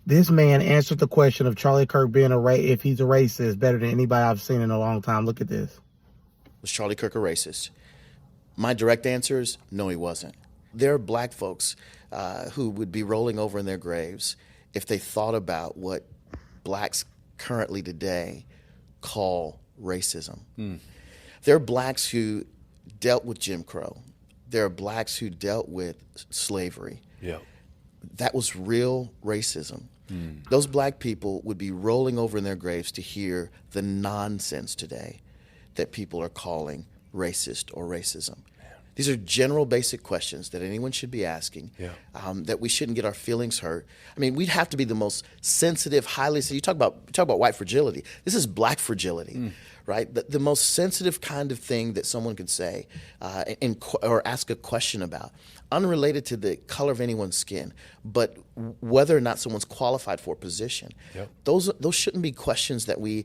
This man answered the question of Charlie Kirk being if he's a racist better than anybody I've seen in a long time. Look at this. Was Charlie Kirk a racist? My direct answer is no, he wasn't. There are black folks who would be rolling over in their graves if they thought about what blacks currently today call racism. There are blacks who dealt with Jim Crow. There are blacks who dealt with slavery. Yeah. That was real racism. Those black people would be rolling over in their graves to hear the nonsense today that people are calling racist or racism. These are general basic questions that anyone should be asking, that we shouldn't get our feelings hurt. I mean, we'd have to be the most sensitive, you talk about white fragility. This is black fragility, right? The most sensitive kind of thing that someone could say or ask a question about, unrelated to the color of anyone's skin, but whether or not someone's qualified for a position. Those shouldn't be questions that we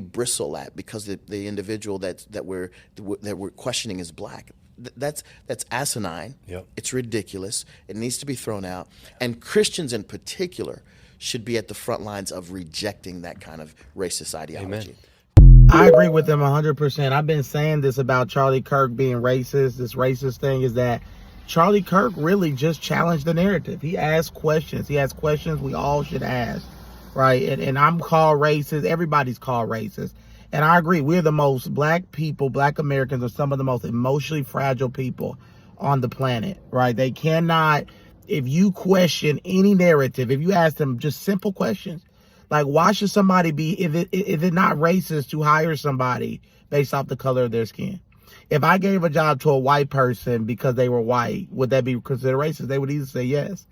bristle at because the individual that we're questioning is black. That's asinine. It's ridiculous. It needs to be thrown out. And Christians in particular should be at the front lines of rejecting that kind of racist ideology. Amen. I agree with them 100%. I've been saying this about Charlie Kirk being racist. This racist thing is that Charlie Kirk really just challenged the narrative. He asked questions. He asked questions we all should ask, right? And I'm called racist. Everybody's called racist. And I agree, we're the most, black people, black Americans are some of the most emotionally fragile people on the planet, right? They cannot, if you question any narrative, if you ask them just simple questions, like why should somebody be, if it's not racist to hire somebody based off the color of their skin? If I gave a job to a white person because they were white, would that be considered racist? They would either say yes.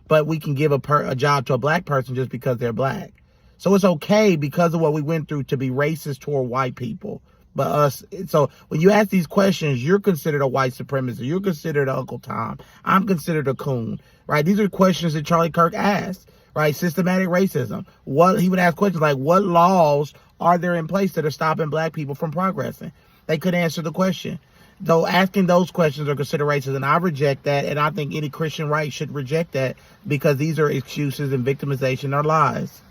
But we can give a job to a black person just because they're black. So it's okay because of what we went through to be racist toward white people. But us, so when you ask these questions, you're considered a white supremacist. You're considered an Uncle Tom. I'm considered a coon, right? These are questions that Charlie Kirk asked, right? Systematic racism. He would ask questions like, what laws are there in place that are stopping black people from progressing? They could answer the question. Though asking those questions are considered racist, and I reject that, and I think any Christian right should reject that because these are excuses and victimization are lies.